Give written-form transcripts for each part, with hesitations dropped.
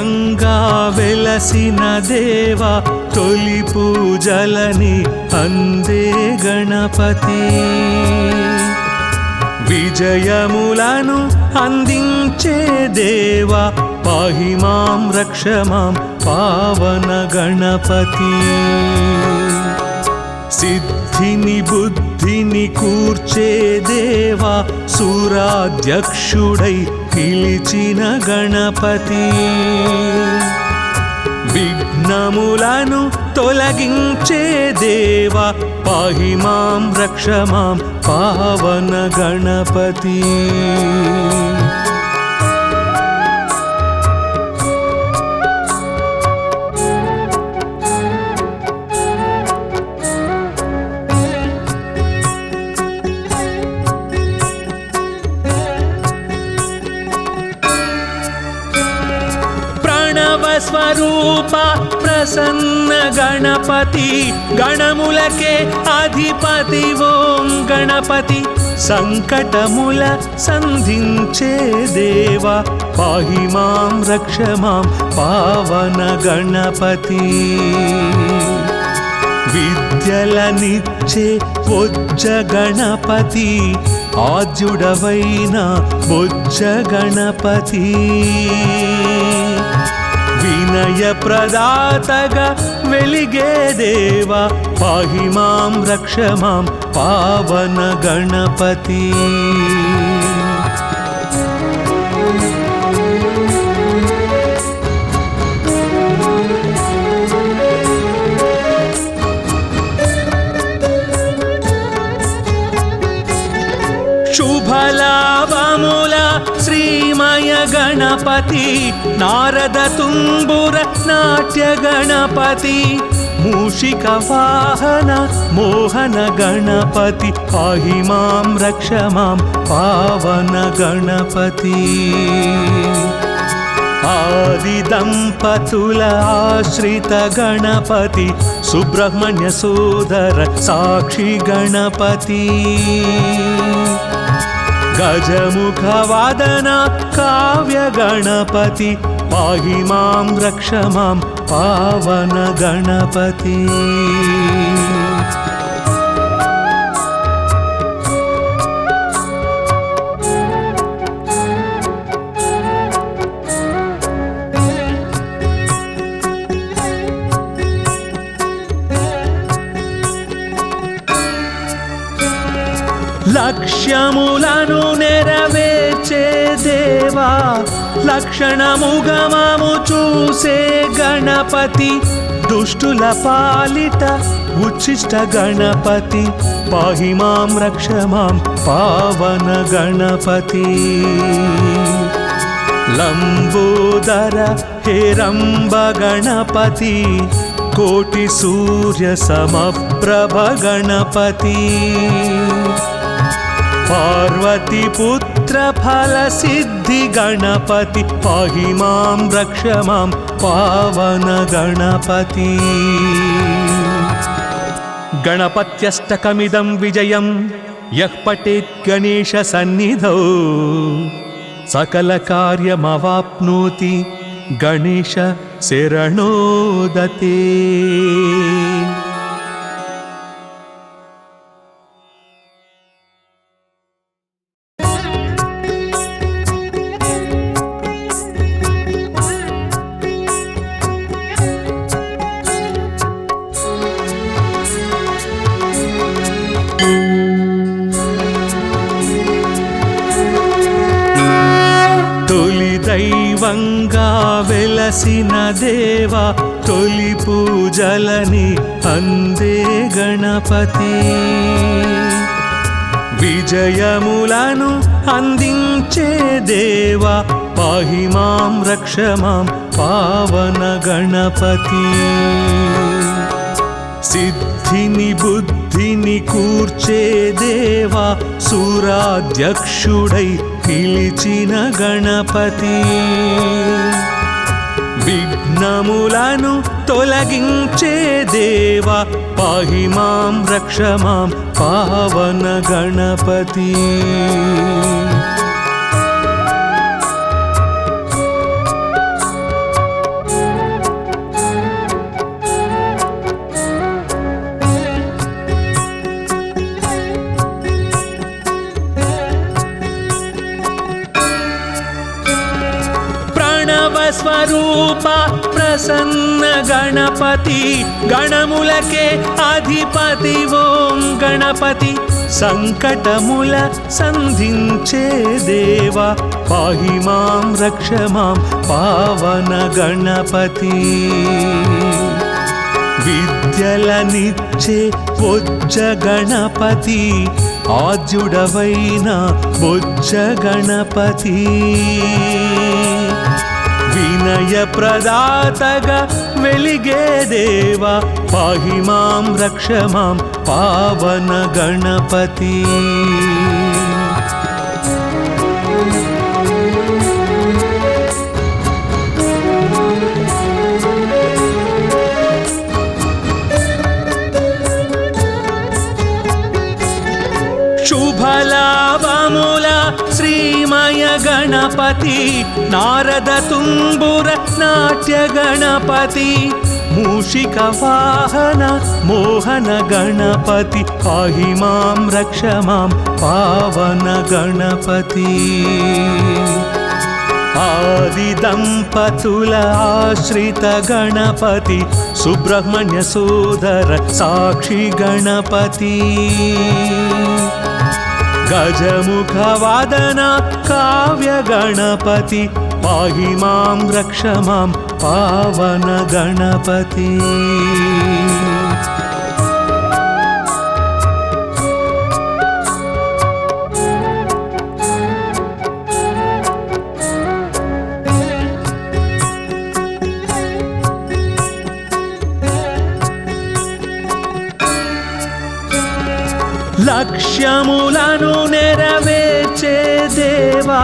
దైవంగా వెలసిన దేవా తొలి పూజలని అందే గణపతి విజయములను అందించే దేవా పాహి మాం రక్ష మాం పావన గణపతి సిద్ధిని బుద్ధిని కూర్చే దేవా సూరాధ్యక్షుడై పిలిచిన గణపతి విఘ్నములను తొలగించే దేవా పాహి మాం రక్ష మాం పావన గణపతి స్వరూప ప్రసన్న గణపతి గణములకే అధిపతి ఓం గణపతి సంకటముల సంధించే దేవా పాహి మాం రక్ష మాం పావన గణపతి విద్యలనిచ్చే బొజ్జ గణపతి ఆద్యుడవైన బొజ్జ గణపతి వినయ ప్రదాతగా వెలిగే దేవా పాహి మాం రక్ష మాం పావన గణపతి శుభలాభముల శ్రీమయ గణపతి నారద తుంబుర నాట్య గణపతి మూషిక వాహన మోహన గణపతి పాహి మాం రక్ష మాం పావన గణపతి ఆది దంపతుల ఆశ్రిత గణపతి సుబ్రహ్మణ్య సోదర సాక్షి గణపతి గజముఖ వాదన కావ్య గణపతి పాహి మాం రక్ష మాం పావన గణపతి లక్ష్యములను నెరవేర్చే దేవా లక్షణముగమము చూసే గణపతి దుష్టుల పాలిట ఉచ్చిష్ట గణపతి పాహి మాం రక్ష మాం పావన గణపతి లంబోదర హేరంబ గణపతి కోటి సూర్య సమప్రభ గణపతి పార్వతి పుత్ర ఫల సిద్ధి గణపతి పాహి మాం రక్ష మాం పావన గణపతి గణపత్యష్టకమిదం విజయం యః పఠేత్ గణేశ సన్నిధౌ సకల కార్యమవాప్నోతి గణేశ శరణోదతే దైవంగా వెలసిన దేవా తొలి పూజలని అందే గణపతి విజయములను అందించే దేవా పాహి మాం రక్ష మాం పావన గణపతి సిద్ధిని బుద్ధిని కూర్చే దేవా సూరాధ్యక్షుడై పిలిచిన గణపతి విఘ్నములను తొలగించే దేవా పాహి మాం రక్ష మాం పావన గణపతి స్వరూప ప్రసన్న గణపతి గణములకే అధిపతి ఓం గణపతి సంకటముల సంధించే దేవా పాహి మాం రక్ష మాం పావన గణపతి విద్యలనిచ్చే బొజ్జ గణపతి ఆద్యుడవైన బొజ్జ గణపతి వినయ ప్రదాతగా వెలిగే దేవా పాహి మాం రక్ష మాం పావన గణపతి శుభలాభముల శ్రీమయ గణపతి నారద తుంబుర నాట్య గణపతి మూషిక వాహన మోహన గణపతి పాహి మాం రక్ష మాం పావన గణపతి ఆది దంపతుల ఆశ్రిత గణపతి సుబ్రహ్మణ్య సోదర సాక్షి గణపతి గజముఖ వాదన కావ్య గణపతి పాహి మాం రక్ష మాం పావన గణపతి లక్ష్యములను నెరవేర్చే దేవా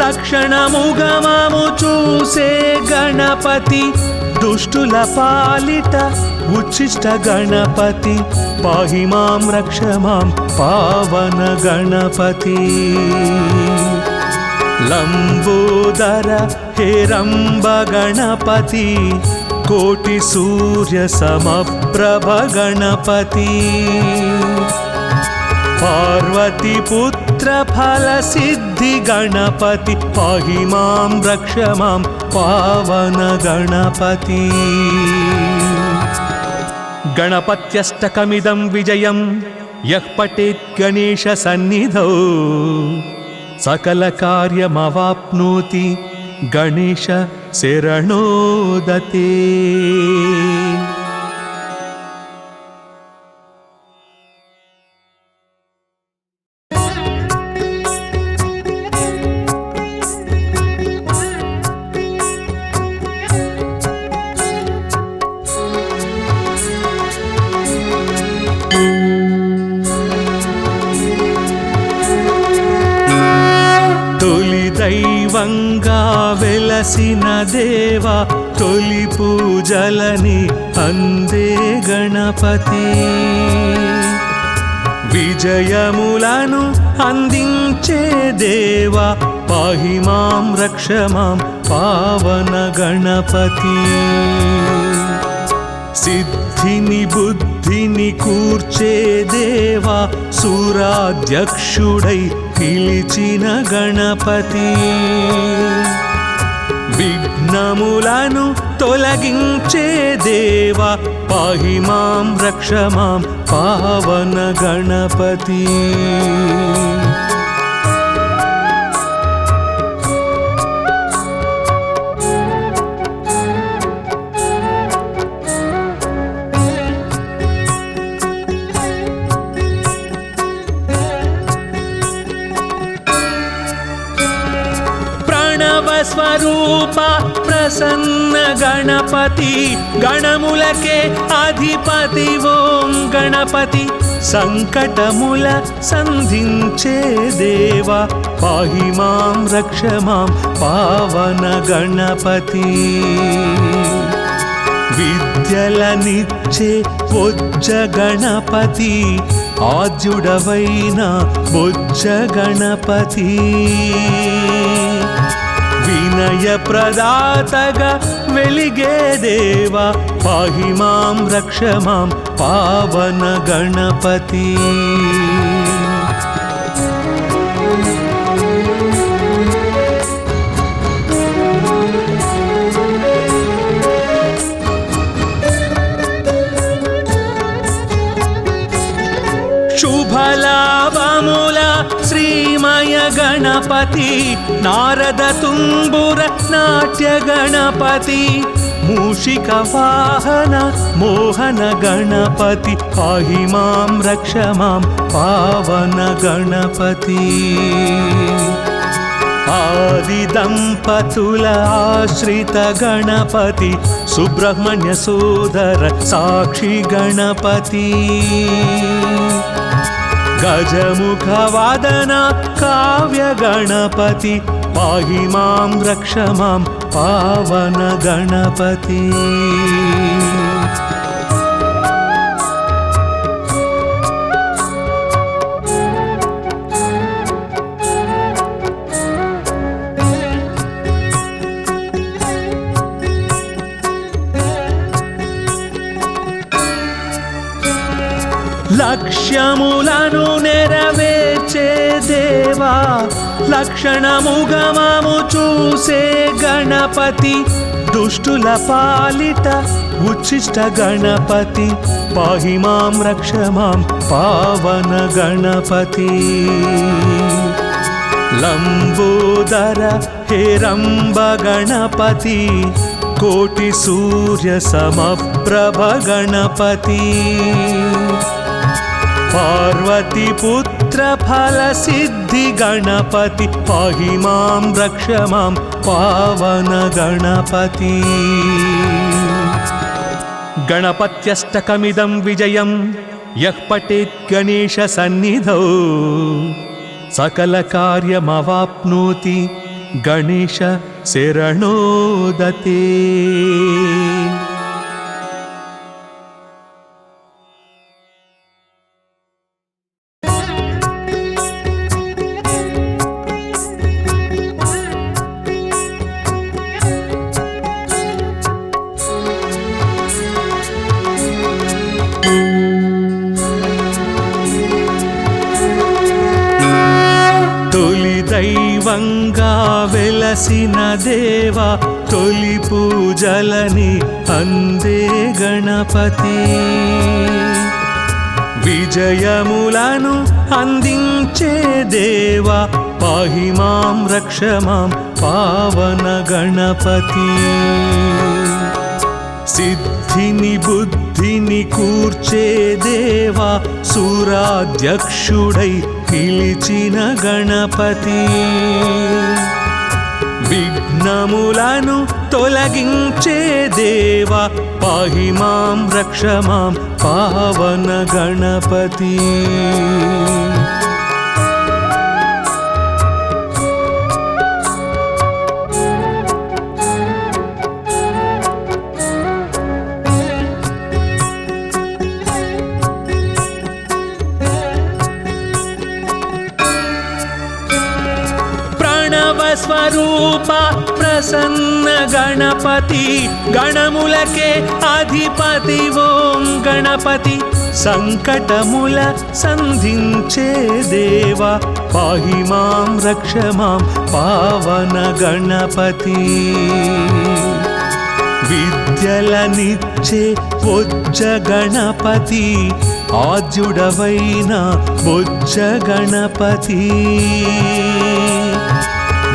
లక్షణముగమము చూసే గణపతి దుష్టుల పాలిట ఉచ్చిష్ట గణపతి పాహి మాం రక్ష మాం పావన గణపతి లంబోదర హేరంబ గణపతి కోటి సూర్య సమప్రభ గణపతి పార్వతి పుత్ర ఫల సిద్ధి గణపతి పాహి మాం రక్ష మాం పావన గణపతి గణపత్యష్టకమిదం విజయం యః పఠేత్ గణేశ సన్నిధౌ సకల కార్యమవాప్నోతి గణేశ శరణోదతే దైవంగా వెలసిన దేవా తొలి పూజలని అందే గణపతి విజయములను అందించే దేవా పాహి మాం రక్ష మాం పావన గణపతి సిద్ధిని బుద్ధిని కూర్చే దేవా సూరాధ్యక్షుడై పిలిచిన గణపతి విఘ్నములను తొలగించే దేవా పాహి మాం రక్ష మాం పావన గణపతి స్వరూప ప్రసన్న గణపతి గణములకే అధిపతి ఓం గణపతి సంకటముల సంధించే దేవా పాహి మాం రక్ష మాం పావన గణపతి విద్యలనిచ్చే బొజ్జ గణపతి ఆద్యుడవైన బొజ్జ గణపతి వినయ ప్రదాతగా వెలిగే దేవా పాహి మాం రక్ష మాం పావన గణపతి गणपति नारद तुम्बुर नाट्य गणपति मूषिक वाहन मोहन गणपति पाहि मां रक्ष मां पावन गणपति आदि दंपतुल आश्रित गणपति सुब्रह्मण्य सोदर साक्षी गणपति गजमुख वादन काव्य गणपति पाहि मां रक्ष मां पावन गणपति లక్ష్యములను నెరవేర్చే దేవా లక్షణముగమము చూసే గణపతి దుష్టుల పాలిట ఉచ్చిష్ట గణపతి పాహి మాం రక్ష మాం పావన గణపతి లంబోదర హేరంబ గణపతి కోటి సూర్య సమప్రభ గణపతి पार्वती पुत्र फल सिद्धि गणपति पाहि मां रक्ष मां पावन गणपति गणपत्यष्टकमिदं विजयं यः पठेत् गणेश सन्निधौ सकल कार्यमवाप्नोति गणेश शरणोदते। దైవంగా వెలసిన దేవా తొలి పూజలని అందే గణపతి విజయములను అందించే దేవా పాహి మాం రక్ష మాం పావన గణపతి సిద్ధిని బుద్ధిని కూర్చే దేవా సూరాధ్యక్షుడై పిలిచిన గణపతి విఘ్నములను తొలగించే దేవా పాహి మాం రక్ష మాం పావన గణపతి స్వరూప ప్రసన్న గణపతి గణములకే అధిపతి ఓం గణపతి సంకటముల సంధించే దేవా పాహి మాం రక్ష మాం పావన గణపతి విద్యలనిచ్చే బొజ్జ గణపతి ఆద్యుడవైన బొజ్జ గణపతి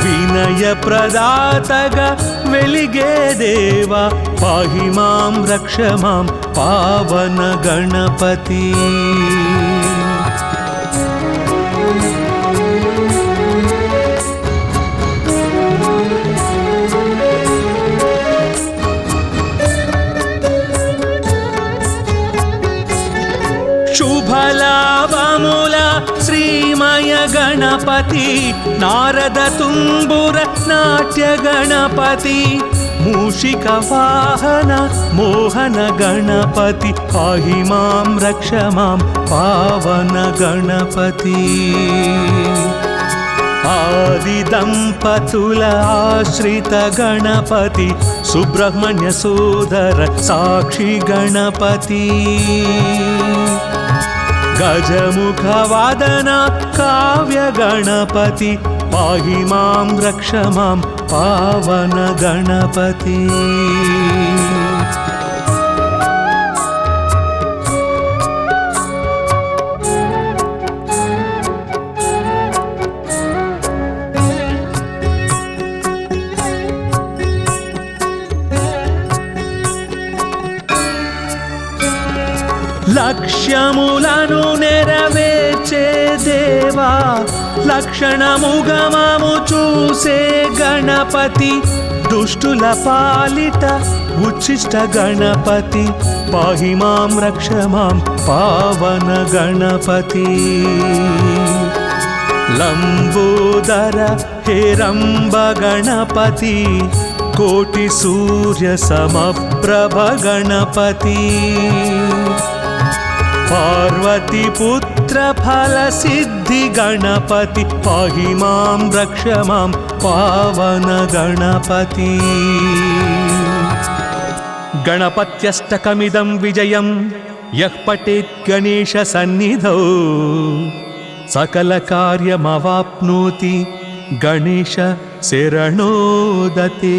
వినయ ప్రదాతగా వెలిగే దేవా పాహి మాం రక్ష మాం పావన గణపతి శుభలాభముల శ్రీమయ గణపతి నారద తుంబుర నాట్య గణపతి మూషిక వాహన మోహన గణపతి పాహి మాం రక్ష మాం పావన గణపతి ఆది దంపతుల ఆశ్రిత గణపతి సుబ్రహ్మణ్య సోదర సాక్షి గణపతి गजमुख वादन काव्य गणपति पाहि मां रक्ष मां पावन गणपति లక్ష్యములను నెరవేర్చే దేవా లక్షణముగమము చూసే గణపతి దుష్టుల పాలిట ఉచ్చిష్ట గణపతి పాహి మాం రక్ష మాం పావన గణపతి లంబోదర హేరంబ గణపతి కోటి సూర్య సమప్రభ గణపతి పార్వతి పుత్ర ఫల సిద్ధి గణపతి పాహి మాం రక్ష మాం పావన గణపతి గణపత్యష్టకమిదం విజయం యః పఠేత్ గణేశ సన్నిధౌ సకల కార్యమవాప్నోతి గణేశ శరణోదతే.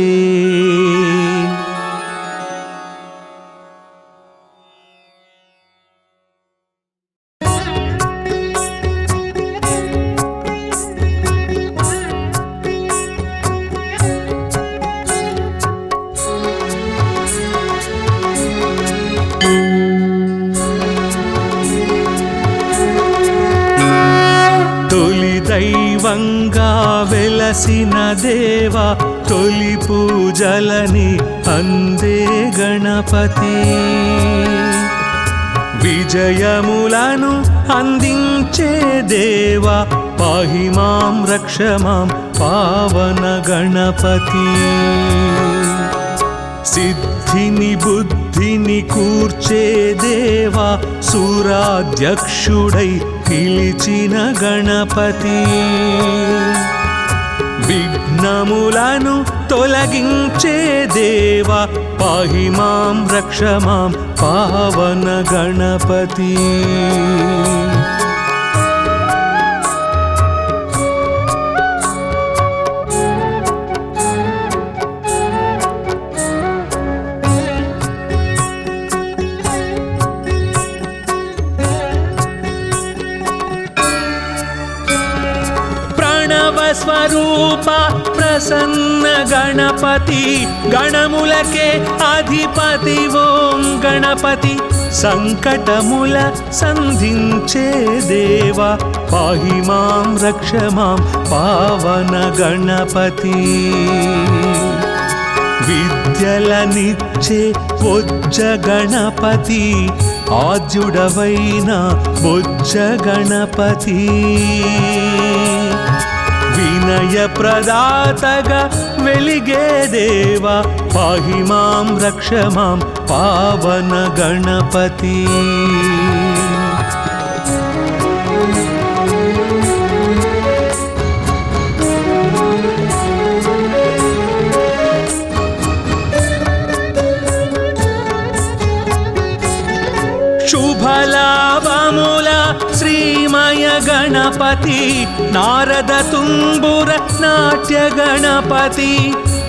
దైవంగా వెలసిన దేవా తొలి పూజలని అందే గణపతి విజయములను అందించే దేవా పాహి మాం రక్ష మాం పావన గణపతి సిద్ధిని బుద్ధిని కూర్చే దేవా సూరాధ్యక్షుడై పిలిచిన గణపతి విఘ్నములను తొలగించే దేవా పాహి మాం రక్ష మాం పావన గణపతి స్వరూప ప్రసన్న గణపతి గణములకే అధిపతి ఓం గణపతి సంకటముల సంధించే దేవా పాహి మాం రక్ష మాం పావన గణపతి విద్యలనిచ్చే బొజ్జ గణపతి ఆద్యుడవైన బొజ్జ గణపతి వినయ ప్రదాతగా వెలిగే దేవా పాహి మాం రక్ష మాం పావన గణపతి శుభలాభముల శ్రీమయ గణపతి నారద తుంబుర నాట్య గణపతి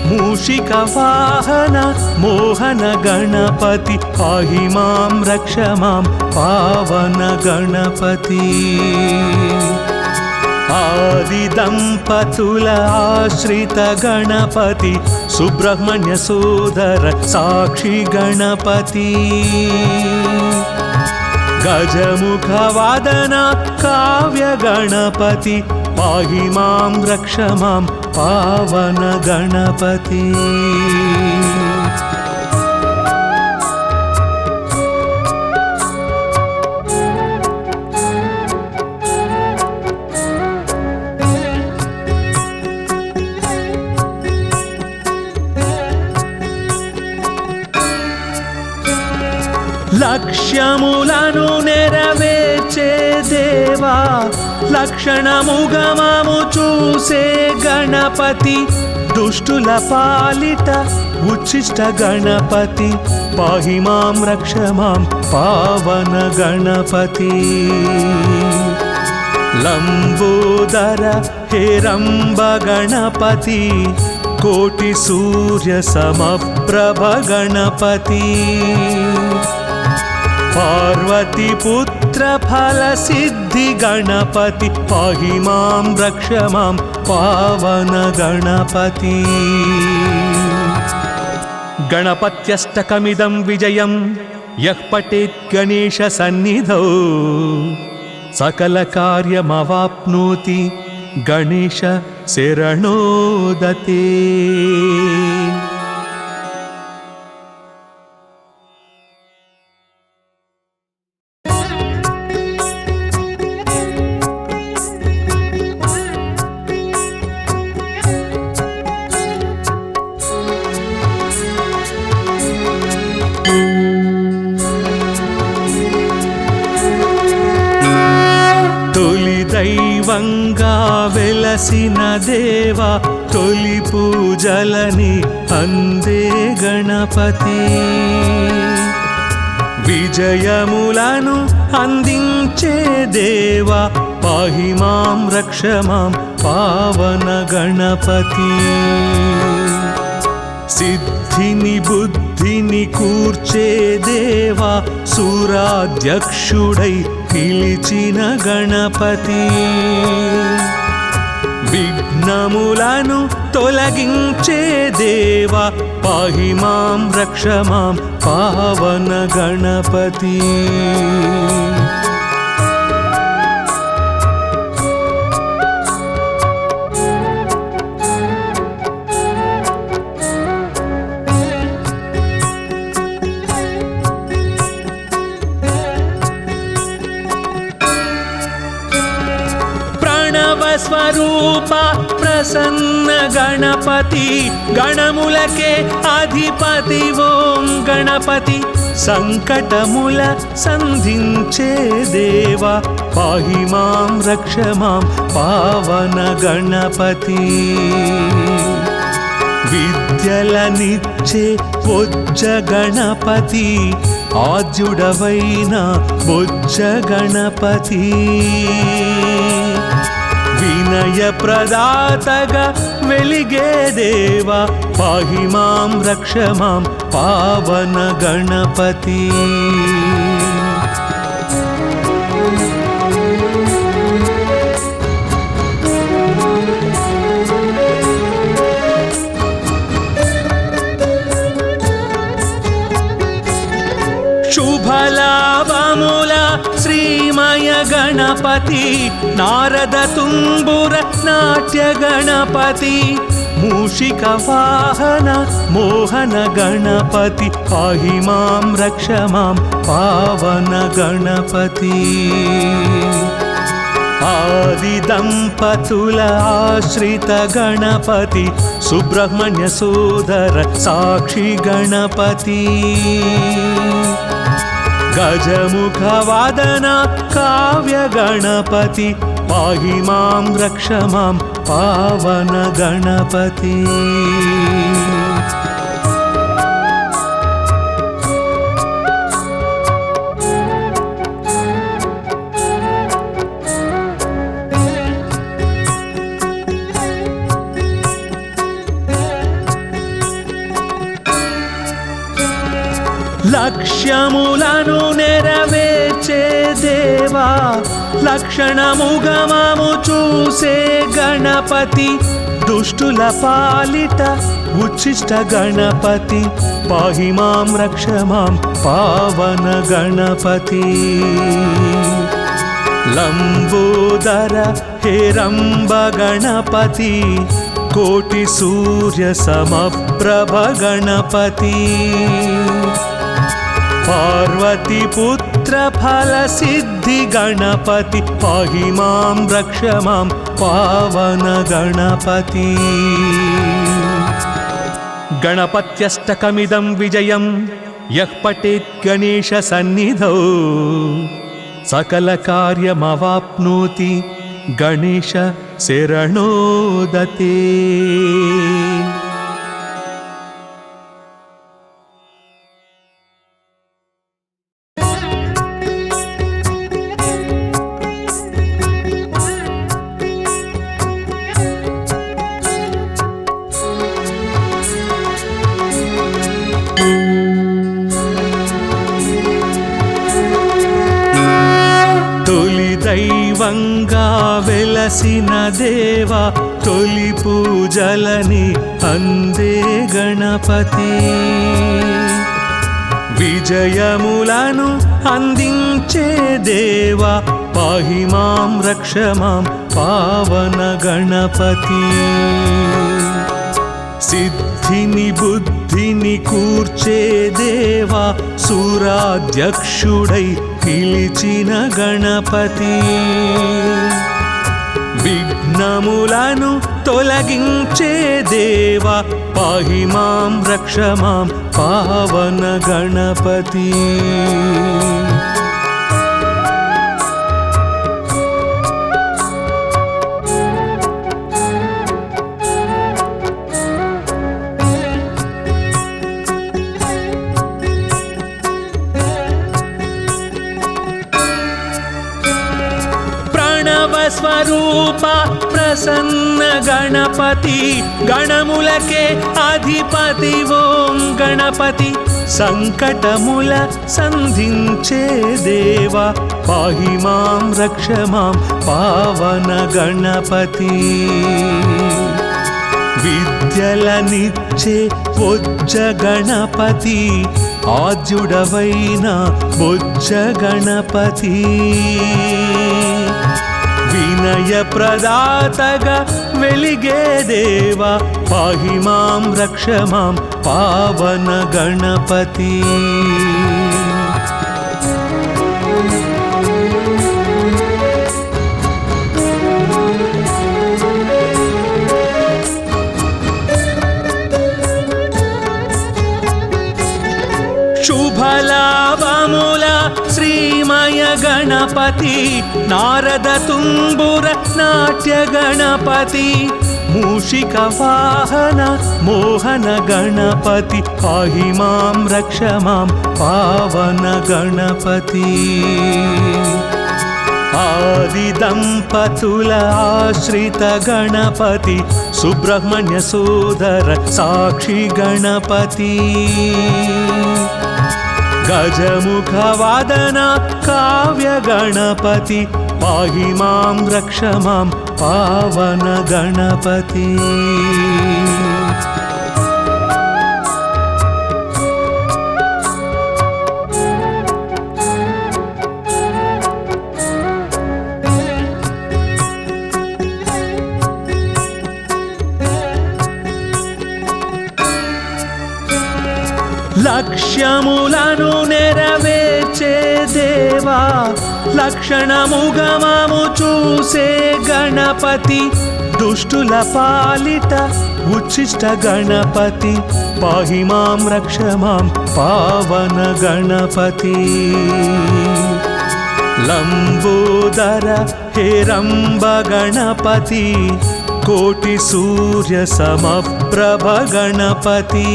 మూషిక వాహన మోహన గణపతి పాహి మాం రక్ష మాం పావన గణపతి ఆది దంపతుల ఆశ్రిత గణపతి సుబ్రహ్మణ్య సోదర సాక్షి గణపతి గజముఖ వాదన కావ్య గణపతి పాహి మాం రక్ష మాం పావన గణపతి లక్ష్యములను నెరవేర్చే దేవా లక్షణముగమము చూసే గణపతి దుష్టుల పాలిట ఉచ్చిష్ట గణపతి పాహి మాం రక్ష మాం పావన గణపతి లంబోదర హేరంబ గణపతి కోటి సూర్య సమప్రభ గణపతి పార్వతి పుత్ర ఫల సిద్ధి గణపతి పాహి మాం రక్ష మాం పావన గణపతి గణపత్యష్టకమిదం విజయం यः पठेत् गणेशसन्निधौ सकलकार्यमवाप्नोति गणेश शरणोदते। दैवंगा वेलसिन देवा तोली पूजलनि अंदे गणपति विजयमुలను अंदिंचे देवा पाहि मां रक्ष मां पावन गणपति सिद्धिनि बुद्धिनि कूर्चे देवा सूराध्यक्षुडै పిలిచిన గణపతి విఘ్నములను తొలగించే దేవా పాహి మాం రక్ష మాం పావన గణపతి स्वरूप प्रसन्न गणपति गणमुलके अधिपति ओं गणपति संकटमुल संधिंचे देवा पाहि मां रक्ष मां पावन गणपति विद्यलनिच्चे बोज्ज गणपति आद्युडवैन बोज्ज गणपति विनय प्रदातगा वेलिगे देवा पाहि मां रक्ष मां पावन गणपति शुभलाभमूल श्रीमय गणपति नारद तुम्बुर नाट्य गणपति मूषिक वाहन मोहन गणपति पाहि मां रक्ष मां पावन गणपति आदि दंपतुल आश्रित गणपति सुब्रह्मण्य सोदर साक्षी गणपति गजमुख वादन काव्य गणपति पाहि मां रक्ष मां पावन गणपति లక్ష్యములను నెరవేర్చే దేవా లక్షణముగమము చూసే గణపతి దుష్టుల పాలిట ఉచ్చిష్ట గణపతి పాహి మాం రక్ష మాం పావన గణపతి లంబోదర హేరంబ గణపతి కోటి సూర్య సమప్రభ గణపతి पार्वती पुत्र फल सिद्धि गणपति पाहि मां रक्ष मां पावन गणपति गणपत्यष्टकमिदं विजयं यः पठेत् गणेश सन्निधौ सकल कार्यमवाप्नोति गणेश शरणोदते। दैवंगा वेलसिन देवा तोली पूजलनि अंदे गणपति విజయములను అందించే దేవా పాహి మాం రక్ష మాం పావన గణపతి. సిద్ధిని బుద్ధిని కూర్చే దేవా సూరాధ్యక్షుడై పిలిచిన గణపతి. విఘ్నములను తొలగించే దేవా పాహి మాం రక్ష మాం పావన గణపతి. స్వరూప ప్రసన్న గణపతి గణములకే అధిపతి ఓం గణపతి. సంకటముల సంధించే దేవా పాహి మాం రక్ష మాం పావన గణపతి. విద్యలనిచ్చే బొజ్జ గణపతి ఆద్యుడవైన బొజ్జ గణపతి. వినయ ప్రదాతగా వెలిగే దేవా పాహి మాం రక్ష మాం పావన గణపతి. శుభలాభముల శ్రీమయ గణపతి నారద తుంబుర నాట్య గణపతి. మూషిక వాహన మోహన గణపతి పాహి మాం రక్ష మాం పావన గణపతి. ఆది దంపతుల ఆశ్రిత గణపతి సుబ్రహ్మణ్య సోదర సాక్షి గణపతి. గజముఖ వాదన కావ్య గణపతి పాహి మాం రక్ష మాం పావన గణపతి. లక్ష్యములను నెరవేర్చే దేవా లక్షణముగమము చూసే గణపతి. దుష్టుల పాలిట ఉచ్చిష్ట గణపతి పాహి మాం రక్ష మాం పావన గణపతి. లంబోదర హేరంబ గణపతి కోటి సూర్య సమప్రభ గణపతి.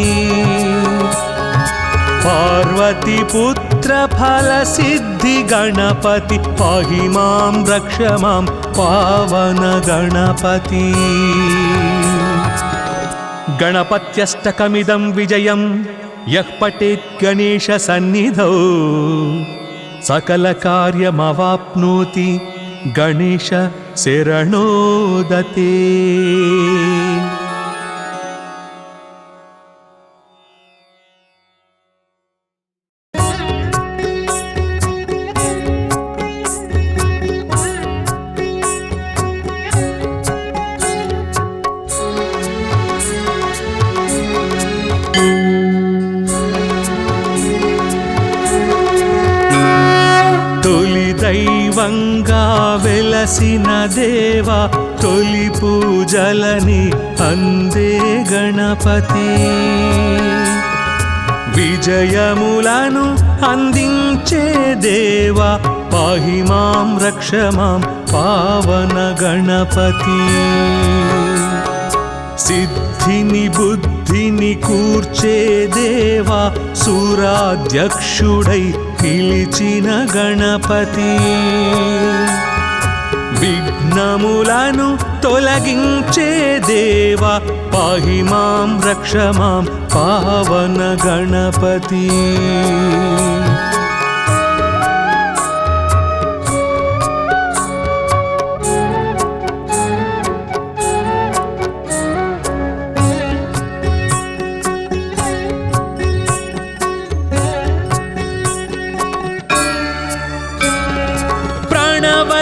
పార్వతి పుత్ర ఫల సిద్ధి గణపతి పాహి మాం రక్ష మాం పావన గణపతి. గణపత్యష్టకమిదం విజయం యః పఠేత్ గణేశ సన్నిధౌ సకల కార్యమవాప్నోతి గణేశ శరణోదతే. దైవంగా వెలసిన దేవా తొలి పూజలని అందే గణపతి. విజయములను అందించే దేవా పాహి మాం రక్ష మాం పావన గణపతి. సిద్ధిని బుద్ధిని కూర్చే దేవా సూరాధ్యక్షుడై పిలిచిన గణపతి. విఘ్నములను తొలగించే దేవా పాహి మాం రక్ష మాం పావన గణపతి.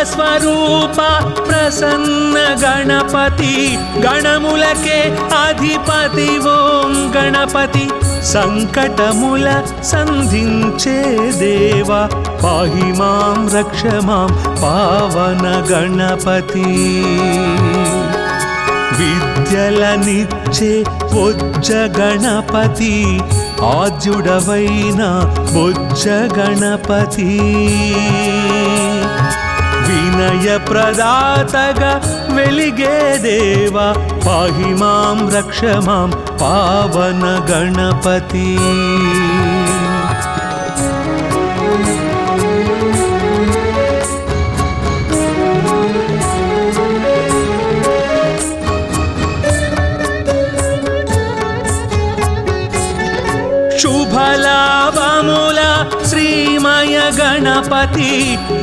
స్వరూప ప్రసన్న గణపతి గణములకే అధిపతి ఓం గణపతి సంకటముల సంధించే దేవా పాహి మాం రక్ష మాం పావన గణపతి విద్యలనిచ్చే బొజ్జ గణపతి ఆద్యుడవైన బొజ్జ గణపతి వినయ ప్రదాతగా వెలిగే దేవా పాహి మాం రక్ష మాం పావన గణపతి శుభలాభముల శ్రీమయ గణపతి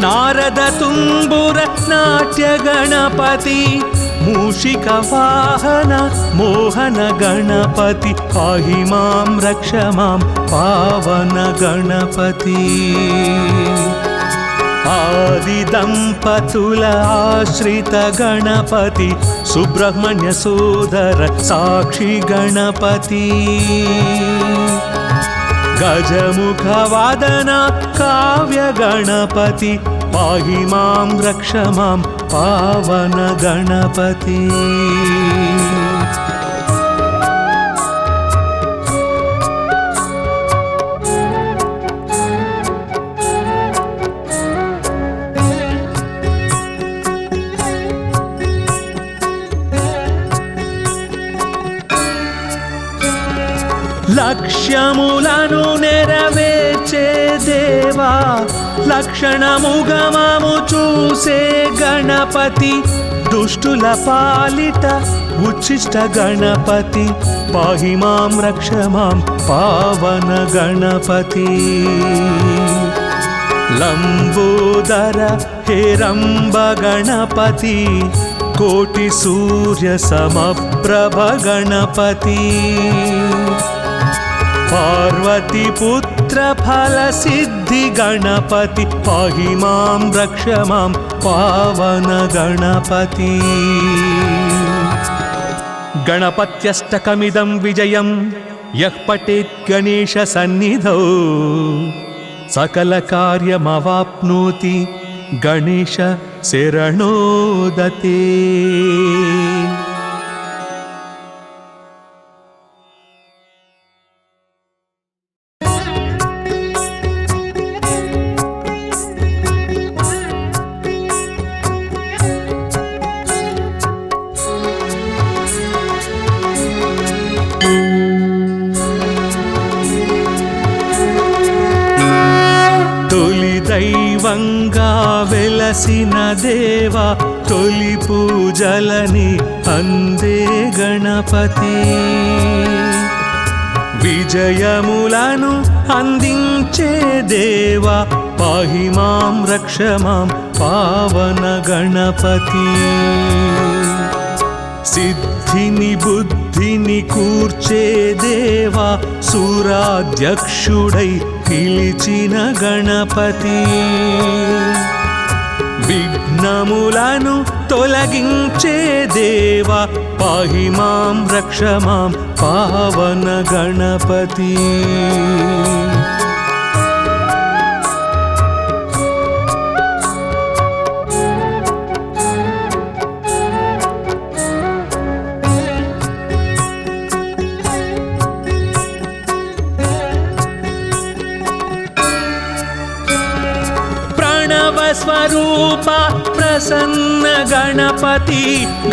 నారద తుంబుర నాట్య గణపతి మూషిక వాహన మోహన గణపతి పాహి మాం రక్ష మాం పావన గణపతి ఆది దంపతుల ఆశ్రిత గణపతి సుబ్రహ్మణ్య సోదర సాక్షి గణపతి గజముఖ వాదన కావ్య గణపతి పాహి మాం రక్ష మాం పావన గణపతి లక్ష్యములను నెరవేర్చే దేవా లక్షణముగమము చూసే గణపతి దుష్టుల పాలిట ఉచ్చిష్ట గణపతి పాహి మాం రక్ష మాం పావన గణపతి లంబోదర హేరంబ గణపతి కోటి సూర్య సమప్రభ గణపతి పార్వతి పుత్ర ఫల సిద్ధి గణపతి పాహి మాం రక్ష మాం పావన గణపతి గణపత్యష్టకమిదం విజయం యః పఠేత్ గణేశ సన్నిధౌ సకల కార్యమవాప్నోతి గణేశ శరణోదతే దైవంగా వెలసిన దేవా తొలి పూజలని అందే గణపతి విజయములను అందించే దేవా పాహి మాం రక్ష మాం పావన గణపతి సిద్ధిని బుద్ధిని కూర్చే దేవా సూరాధ్యక్షుడై పిలిచిన గణపతి విఘ్నములను తొలగించే దేవా పాహి మాం రక్ష మాం పావన గణపతి స్వరూప ప్రసన్న గణపతి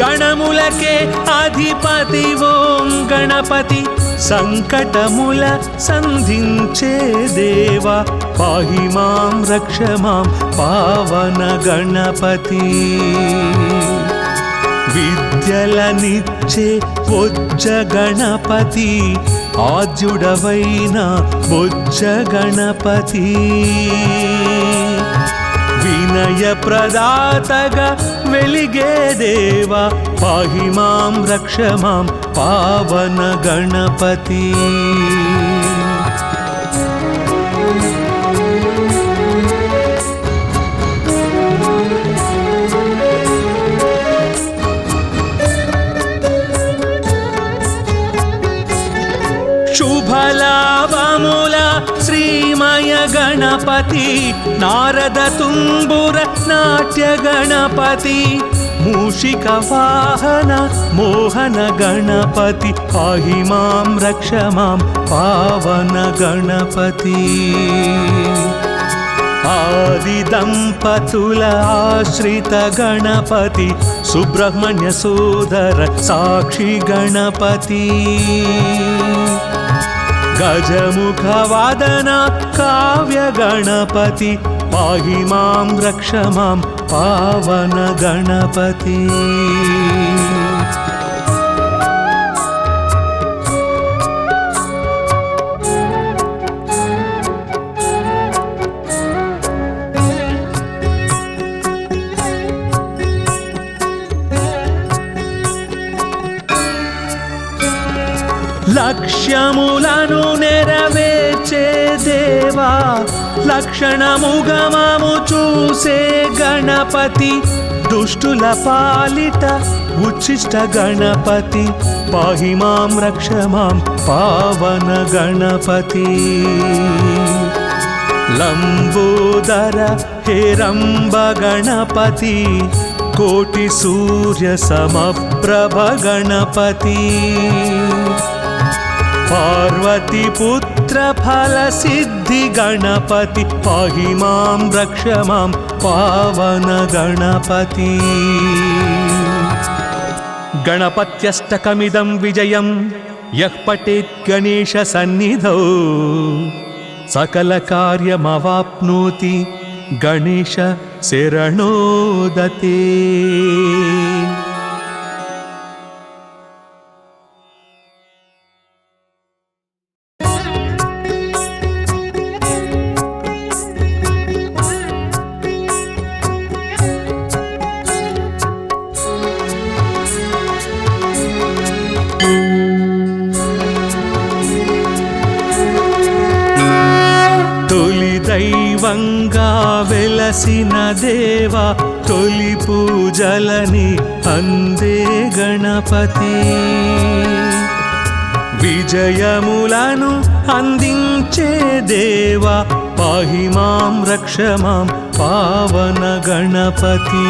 గణములకే అధిపతి ఓం గణపతి సంకటముల సంధించే దేవా పాహి మాం రక్ష మాం పావన గణపతి విద్యలనిచ్చే బొజ్జ గణపతి ఆద్యుడవైన బొజ్జ గణపతి వినయ ప్రదాతగా వెలిగే దేవా పాహి మాం రక్ష మాం పావన గణపతి శుభలాభముల శ్రీమయ గణపతి నారద తుంబుర నాట్య గణపతి మూషిక వాహన మోహన గణపతి పాహి మాం రక్ష మాం పావన గణపతి ఆది దంపతుల ఆశ్రిత గణపతి సుబ్రహ్మణ్య సోదర సాక్షి గణపతి గజముఖ వాదన కావ్య గణపతి పాహి మాం రక్ష మాం పావన గణపతి లక్ష్యములను నెరవేర్చే దేవా లక్షణముగమము చూసే గణపతి దుష్టుల పాలిట ఉచ్చిష్ట గణపతి పాహి మాం రక్ష మాం పావన గణపతి లంబోదర హేరంబ గణపతి కోటి సూర్య సమప్రభ గణపతి పార్వతి పుత్ర ఫల సిద్ధి గణపతి పాహి మాం రక్ష మాం పావన గణపతి గణపత్యష్టకమిదం విజయం యః పఠేత్ గణేశ సన్నిధౌ సకల కార్యమవాప్నోతి గణేశ శరణోదతే దైవంగా వెలసిన దేవా తొలి పూజలని అందే గణపతి విజయములను అందించే దేవా పాహి మాం రక్ష మాం పావన గణపతి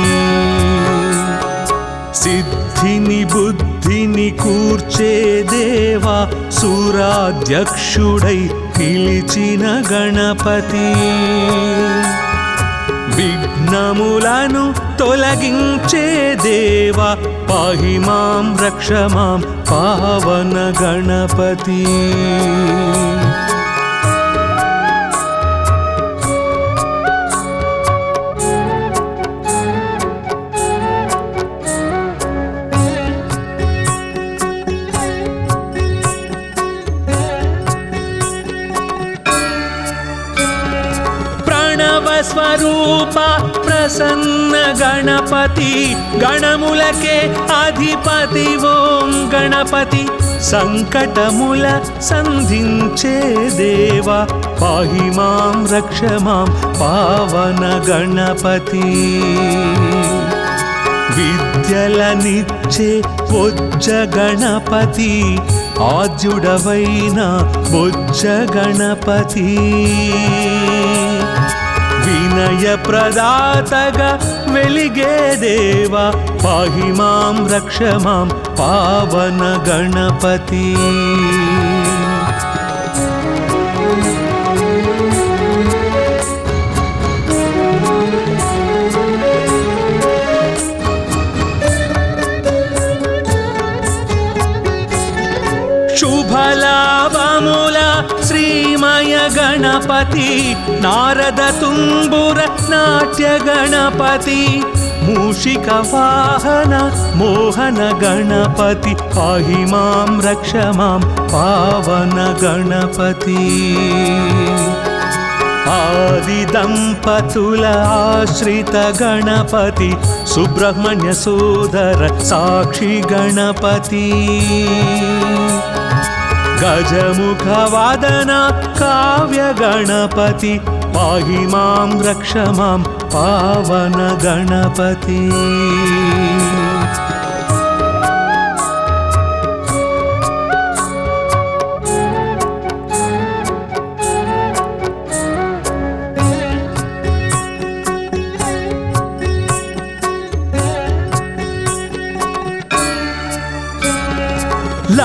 సిద్ధిని బుద్ధిని కూర్చే దేవా సూరాధ్యక్షుడై పిలిచిన గణపతి విఘ్నములను తొలగించే దేవా పాహి మాం రక్ష మాం పావన గణపతి స్వరూప ప్రసన్న గణపతి గణములకే అధిపతి ఓం గణపతి సంకటముల సంధించే దేవా పాహి మాం రక్ష మాం పావన గణపతి విద్యలనిచ్చే బొజ్జ గణపతి ఆద్యుడవైన బొజ్జ గణపతి వినయ ప్రదాతగా వెలిగే దేవా పాహి మాం రక్ష మాం పావన గణపతి శుభలాభముల శ్రీమయ గణపతి నారద తుంబుర నాట్య గణపతి మూషిక వాహన మోహన గణపతి పాహి మాం రక్ష మాం పావన గణపతి ఆది దంపతుల ఆశ్రిత గణపతి సుబ్రహ్మణ్య సోదర సాక్షి గణపతి గజముఖ వాదన కావ్య గణపతి పాహి మాం రక్ష మాం పావన గణపతి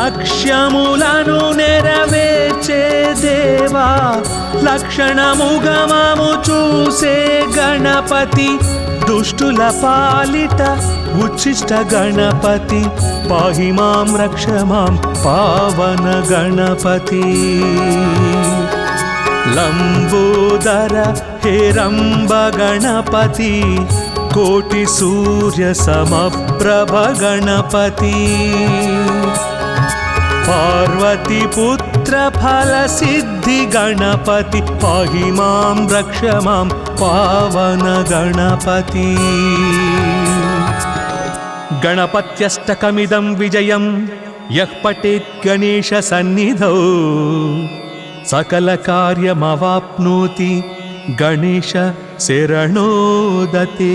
లక్ష్యములను నెరవేర్చే దేవా లక్షణముగమము చూసే గణపతి దుష్టుల పాలిట ఉచ్చిష్ట గణపతి పాహి మాం రక్ష మాం పావన గణపతి లంబోదర హేరంబ గణపతి కోటి సూర్య సమప్రభ గణపతి పార్వతి పుత్ర ఫల సిద్ధి గణపతి పాహి మాం రక్ష మాం పావన గణపతి గణపత్యష్టకమిదం విజయం యః పఠేత్ గణేశ సన్నిధౌ సకల కార్యమవాప్నోతి గణేశ శరణోదతే.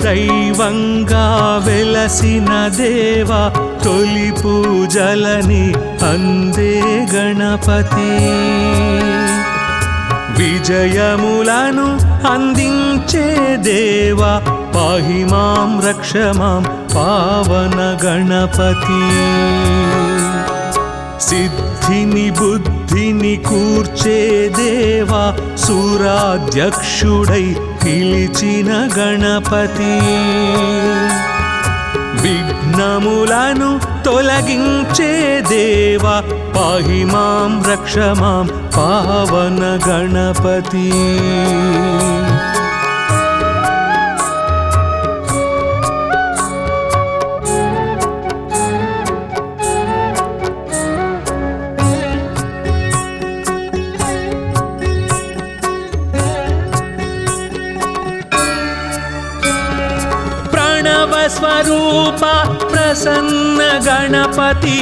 దైవంగా వెలసిన దేవా తొలి పూజలని అందే గణపతి విజయములను అందించే దేవా పాహి మాం రక్ష మాం పావన గణపతి సిద్ధిని బుద్ధిని కూర్చే దేవా సూరాధ్యక్షుడై పిలిచిన గణపతి విఘ్నములను తొలగించే దేవా పాహి మాం రక్ష మాం పావన గణపతి స్వరూప ప్రసన్న గణపతి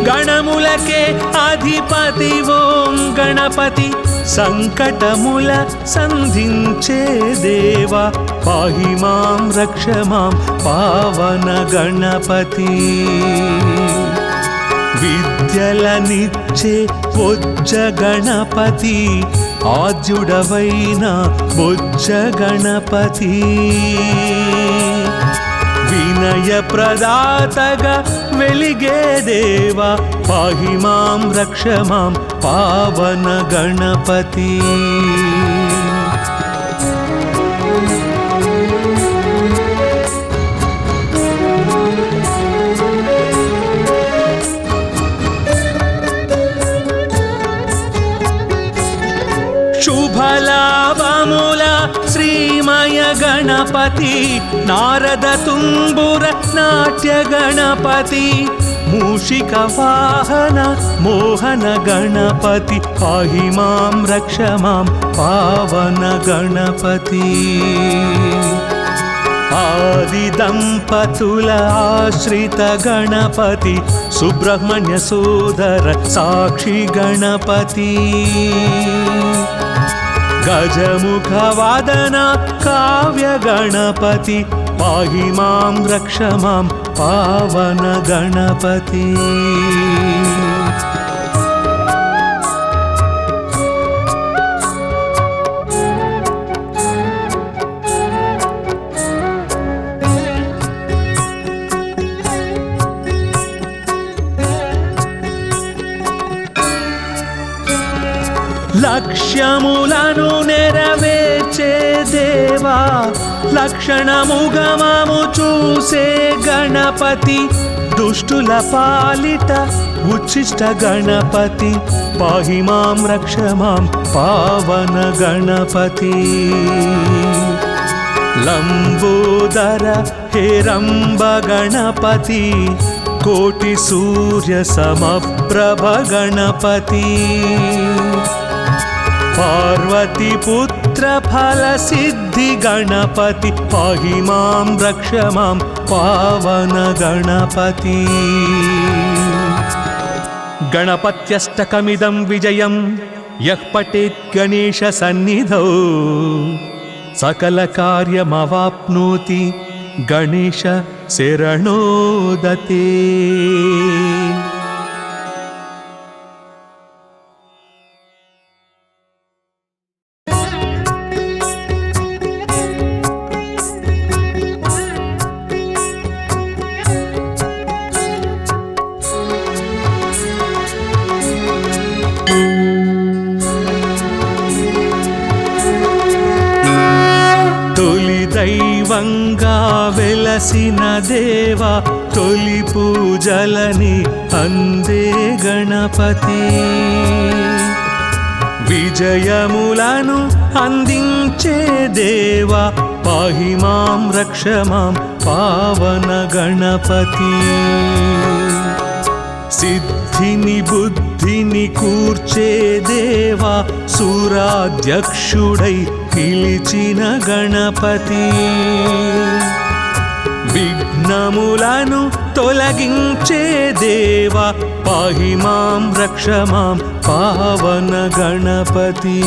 గణములకే అధిపతి ఓం గణపతి సంకటముల సంధించే దేవా పాహి మాం రక్ష మాం పావన గణపతి విద్యలనిచ్చే బొజ్జ గణపతి ఆద్యుడవైన బొజ్జ గణపతి వినయ ప్రదాతగా వెలిగే దేవా పాహి మాం రక్ష మాం పావన గణపతి శుభలాభముల శ్రీమయ గణపతి నారద తుంబుర నాట్య గణపతి మూషిక వాహన మోహన గణపతి పాహి మాం రక్ష మాం పావన గణపతి ఆది దంపతుల ఆశ్రిత గణపతి సుబ్రహ్మణ్య సోదర సాక్షి గణపతి గజముఖ వాదన కావ్య గణపతి పాహి మాం రక్ష మాం పావన గణపతి లక్ష్యములను నెరవేర్చే దేవా లక్షణముగమము చూసే గణపతి దుష్టుల పాలిట ఉచ్చిష్ట గణపతి పాహి మాం రక్ష మాం పావన గణపతి లంబోదర హేరంబ గణపతి కోటి సూర్య సమప్రభ గణపతి పార్వతి పుత్ర ఫల సిద్ధి గణపతి పాహి మాం రక్ష మాం పావన గణపతి గణపత్యష్టకమిదం విజయం यः पठेत् गणेश सन्निधौ सकल कार्यमवाप्नोति गणेश शरणोदते। दैवंगा वेलसिन देवा तोली पूजलनी अंदे गणपति विजयमुలను अंदिंचे देवा पाहि मां रक्ष मां पावन गणपति सिद्धिनि बुद्धिनि कूर्चे देवा सूराध्यक्षुडै పిలిచిన గణపతి విఘ్నములను తొలగించే దేవా పాహి మాం రక్ష మాం పావన గణపతి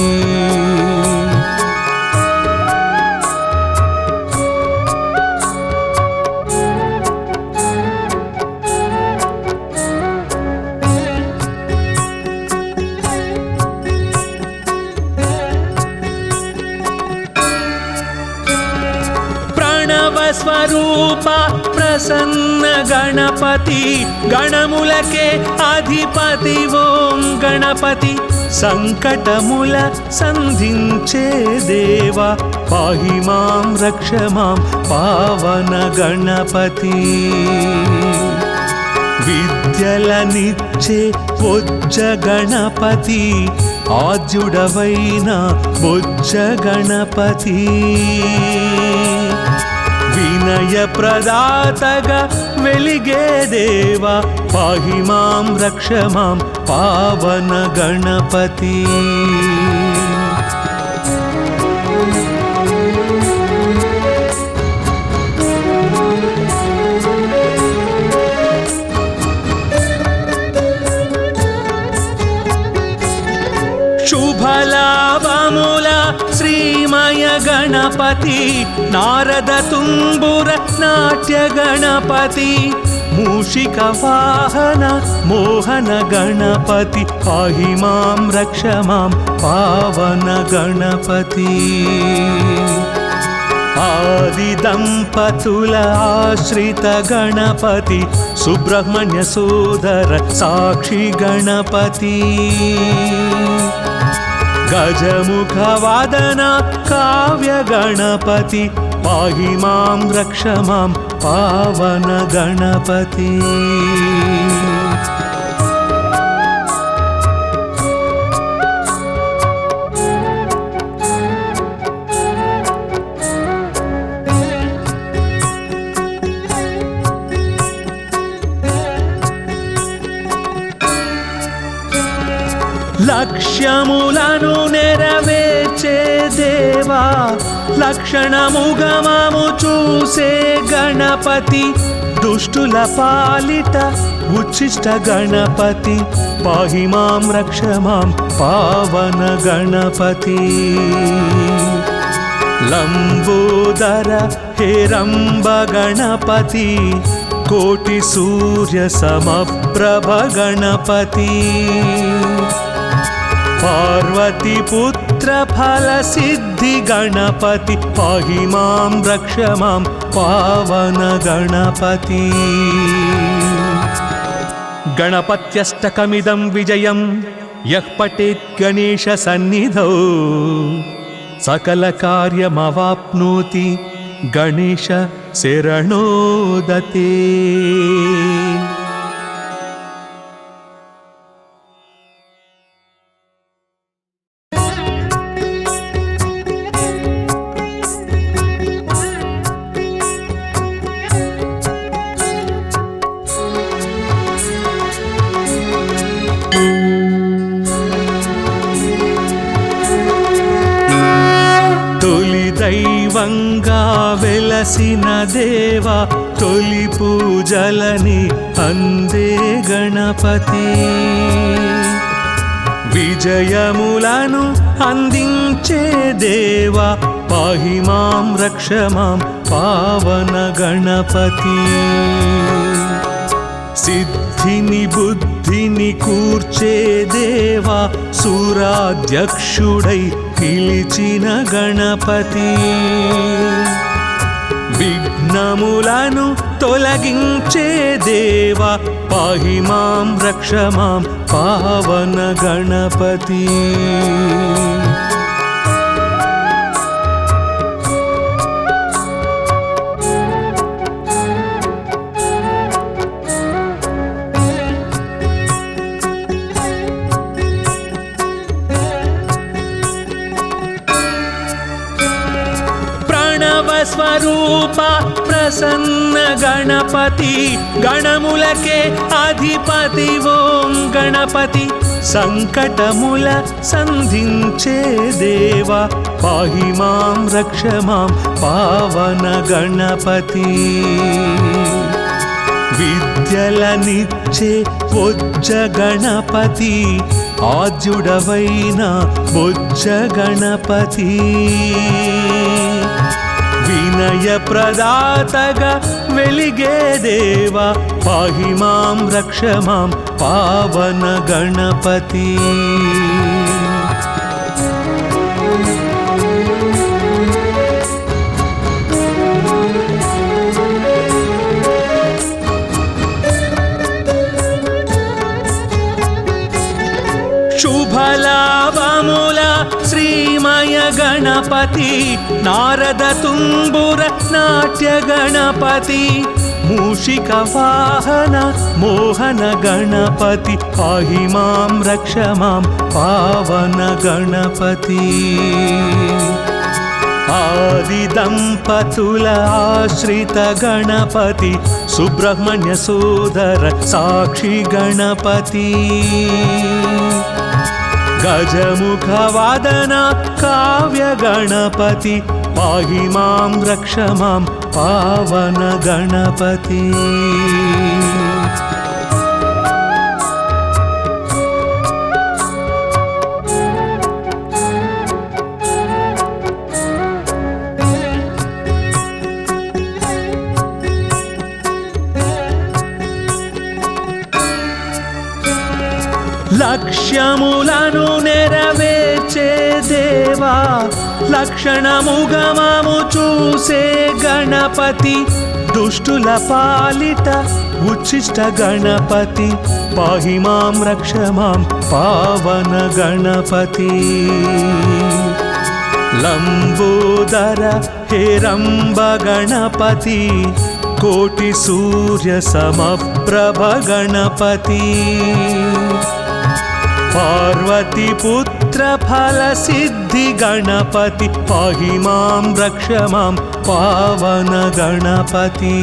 स्वरूप प्रसन्न गणपति गणमुलके अधिपति ओं गणपति संकटमुल संधिंचे देवा पाहि मां रक्ष मां पावन गणपति विद्यलनिच्चे बोज्ज गणपति आद्युडवैन बोज्ज गणपति विनय प्रदातगा वेलिगे देवा पाहि मां रक्ष मां पावन गणपति शुभलाभमुल श्रीमय गणपति नारद तुम्बुर नाट्य गणपति मूषिक वाहन मोहन गणपति पाहि मां रक्ष मां पावन गणपति आदि दंपतुल आश्रित गणपति सुब्रह्मण्य सोदर साक्षी गणपति गजमुख वादन काव्य गणपति पाहि मां रक्ष मां पावन गणपति లక్ష్యములను నెరవేర్చే దేవా లక్షణముగమము చూసే గణపతి దుష్టుల పాలిట ఉచ్చిష్ట గణపతి పాహి మాం రక్ష మాం పావన గణపతి లంబోదర హేరంబ గణపతి కోటి సూర్య సమప్రభ గణపతి पार्वती पुत्र फल सिद्धि गणपति पाहि मां रक्ष मां पावन गणपति गणपत्यष्टकमिदं विजयं यः पठेत् गणेश सन्निधौ सकल कार्यमवाप्नोति गणेश शरणोदते। दैवंगा वेलसिन देवा तोली पूजलनी अंदे गणपति విజయములను అందించే దేవా పాహి మాం రక్ష మాం పావన గణపతి. సిద్ధిని బుద్ధిని కూర్చే దేవా సూరాధ్యక్షుడై పిలిచిన గణపతి. విఘ్నములను తొలగించే దేవా పాహి మాం రక్ష మాం పావన గణపతి. స్వరూప ప్రసన్న గణపతి గణములకే అధిపతి ఓం గణపతి. సంకటముల సంధించే దేవా పాహి మాం రక్ష మాం పావన గణపతి. విద్యలనిచ్చే బొజ్జ గణపతి ఆద్యుడవైన బొజ్జ గణపతి. వినయ ప్రదాతగా వెలిగే దేవా పాహి మాం రక్ష మాం పావన గణపతి. శుభలాభముల శ్రీమయ గణపతి నారద తుంబుర నాట్య గణపతి. మూషిక వాహన మోహన గణపతి పాహి మాం రక్ష మాం పావన గణపతి. ఆది దంపతుల ఆశ్రిత గణపతి సుబ్రహ్మణ్య సోదర సాక్షి గణపతి. గజముఖ వాదన కావ్య గణపతి పాహి మాం రక్ష మాం పావన గణపతి. లక్ష్యములను నెరవేర్చే దేవా లక్షణముగమము చూసే గణపతి. దుష్టుల పాలిట ఉచ్చిష్ట గణపతి పాహి మాం రక్ష మాం పావన గణపతి. లంబోదర హేరంబ గణపతి కోటి సూర్య సమప్రభ గణపతి. పార్వతి పుత్ర ఫల సిద్ధి గణపతి పాహి మాం రక్ష మాం పావన గణపతి.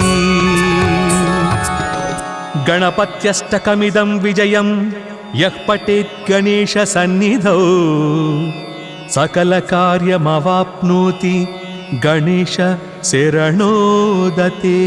గణపత్యష్టకమిదం విజయం యః పఠేత్ గణేశ సన్నిధౌ సకల కార్యమవాప్నోతి గణేశ శరణోదతే.